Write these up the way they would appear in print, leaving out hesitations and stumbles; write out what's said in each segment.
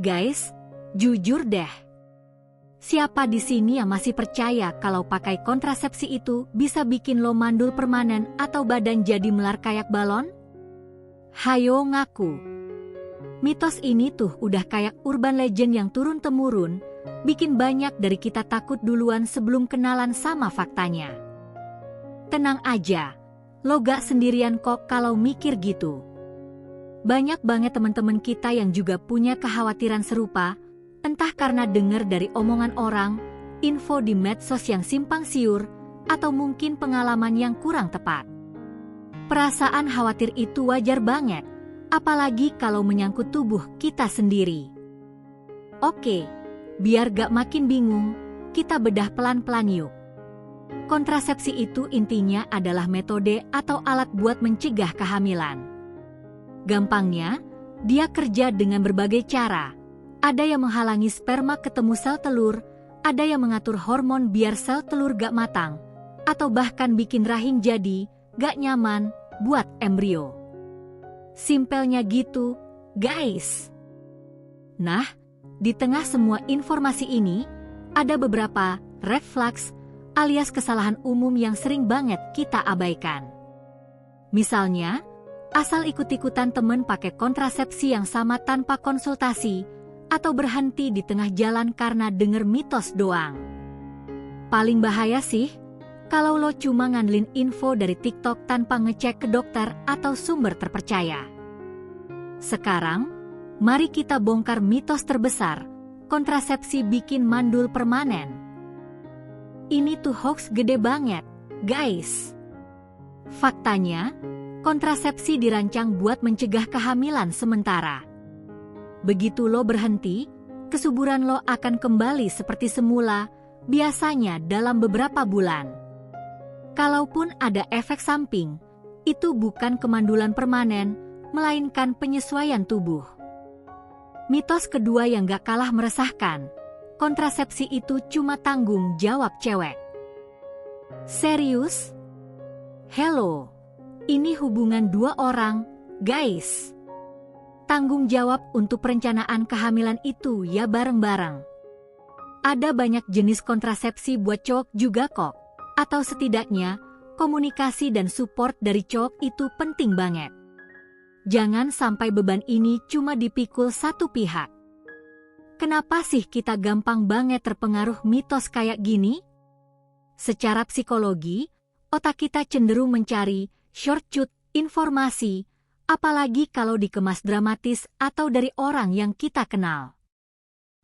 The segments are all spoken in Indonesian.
Guys, jujur deh. Siapa di sini yang masih percaya kalau pakai kontrasepsi itu bisa bikin lo mandul permanen atau badan jadi melar kayak balon? Hayo ngaku. Mitos ini tuh udah kayak urban legend yang turun-temurun, bikin banyak dari kita takut duluan sebelum kenalan sama faktanya. Tenang aja, lo gak sendirian kok kalau mikir gitu. Banyak banget teman-teman kita yang juga punya kekhawatiran serupa, entah karena dengar dari omongan orang, info di medsos yang simpang siur, atau mungkin pengalaman yang kurang tepat. Perasaan khawatir itu wajar banget, apalagi kalau menyangkut tubuh kita sendiri. Oke, biar gak makin bingung, kita bedah pelan-pelan yuk. Kontrasepsi itu intinya adalah metode atau alat buat mencegah kehamilan. Gampangnya, dia kerja dengan berbagai cara. Ada yang menghalangi sperma ketemu sel telur, ada yang mengatur hormon biar sel telur gak matang, atau bahkan bikin rahim jadi gak nyaman buat embrio. Simpelnya gitu, guys. Nah, di tengah semua informasi ini, ada beberapa red flags alias kesalahan umum yang sering banget kita abaikan. Misalnya, asal ikut-ikutan temen pakai kontrasepsi yang sama tanpa konsultasi, atau berhenti di tengah jalan karena denger mitos doang. Paling bahaya sih, kalau lo cuma ngandelin info dari TikTok tanpa ngecek ke dokter atau sumber terpercaya. Sekarang, mari kita bongkar mitos terbesar, kontrasepsi bikin mandul permanen. Ini tuh hoax gede banget, guys. Faktanya, kontrasepsi dirancang buat mencegah kehamilan sementara. Begitu lo berhenti, kesuburan lo akan kembali seperti semula, biasanya dalam beberapa bulan. Kalaupun ada efek samping, itu bukan kemandulan permanen, melainkan penyesuaian tubuh. Mitos kedua yang gak kalah meresahkan, kontrasepsi itu cuma tanggung jawab cewek. Serius? Hello, ini hubungan dua orang, guys. Tanggung jawab untuk perencanaan kehamilan itu ya bareng-bareng. Ada banyak jenis kontrasepsi buat cowok juga kok, atau setidaknya komunikasi dan support dari cowok itu penting banget. Jangan sampai beban ini cuma dipikul satu pihak. Kenapa sih kita gampang banget terpengaruh mitos kayak gini? Secara psikologi, otak kita cenderung mencari shortcut informasi, apalagi kalau dikemas dramatis atau dari orang yang kita kenal.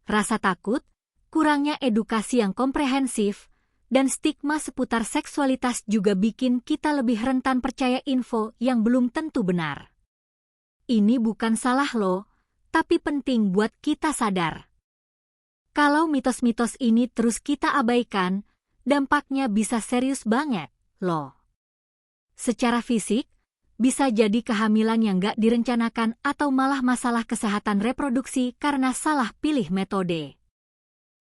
Rasa takut, kurangnya edukasi yang komprehensif, dan stigma seputar seksualitas juga bikin kita lebih rentan percaya info yang belum tentu benar. Ini bukan salah lo, tapi penting buat kita sadar. Kalau mitos-mitos ini terus kita abaikan, dampaknya bisa serius banget, loh. Secara fisik, bisa jadi kehamilan yang gak direncanakan atau malah masalah kesehatan reproduksi karena salah pilih metode.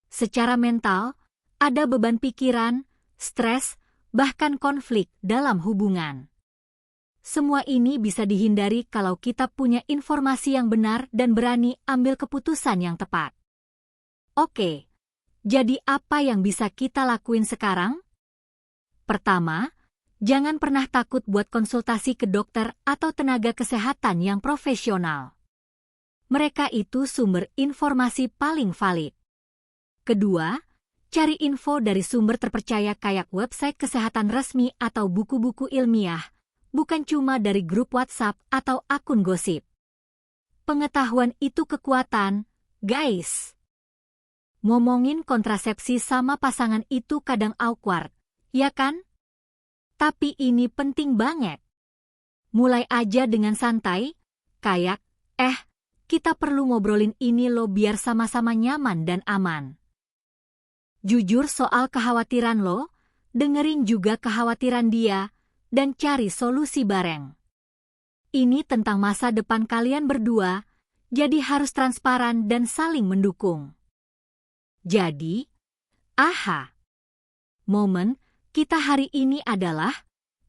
Secara mental, ada beban pikiran, stres, bahkan konflik dalam hubungan. Semua ini bisa dihindari kalau kita punya informasi yang benar dan berani ambil keputusan yang tepat. Oke, jadi apa yang bisa kita lakuin sekarang? Pertama, jangan pernah takut buat konsultasi ke dokter atau tenaga kesehatan yang profesional. Mereka itu sumber informasi paling valid. Kedua, cari info dari sumber terpercaya kayak website kesehatan resmi atau buku-buku ilmiah, bukan cuma dari grup WhatsApp atau akun gosip. Pengetahuan itu kekuatan, guys. Ngomongin kontrasepsi sama pasangan itu kadang awkward, ya kan? Tapi ini penting banget. Mulai aja dengan santai, kayak, kita perlu ngobrolin ini lo biar sama-sama nyaman dan aman. Jujur soal kekhawatiran lo, dengerin juga kekhawatiran dia, dan cari solusi bareng. Ini tentang masa depan kalian berdua, jadi harus transparan dan saling mendukung. Jadi, momen kita hari ini adalah,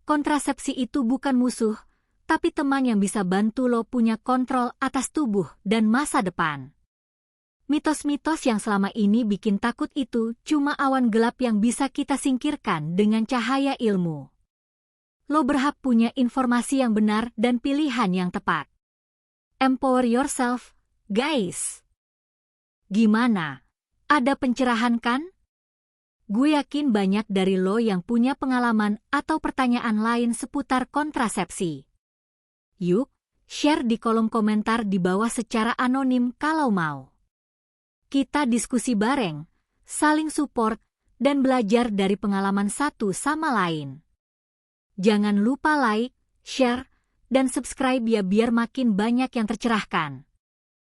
kontrasepsi itu bukan musuh, tapi teman yang bisa bantu lo punya kontrol atas tubuh dan masa depan. Mitos-mitos yang selama ini bikin takut itu cuma awan gelap yang bisa kita singkirkan dengan cahaya ilmu. Lo berhak punya informasi yang benar dan pilihan yang tepat. Empower yourself, guys. Gimana? Ada pencerahan kan? Gue yakin banyak dari lo yang punya pengalaman atau pertanyaan lain seputar kontrasepsi. Yuk, share di kolom komentar di bawah secara anonim kalau mau. Kita diskusi bareng, saling support, dan belajar dari pengalaman satu sama lain. Jangan lupa like, share, dan subscribe ya biar makin banyak yang tercerahkan.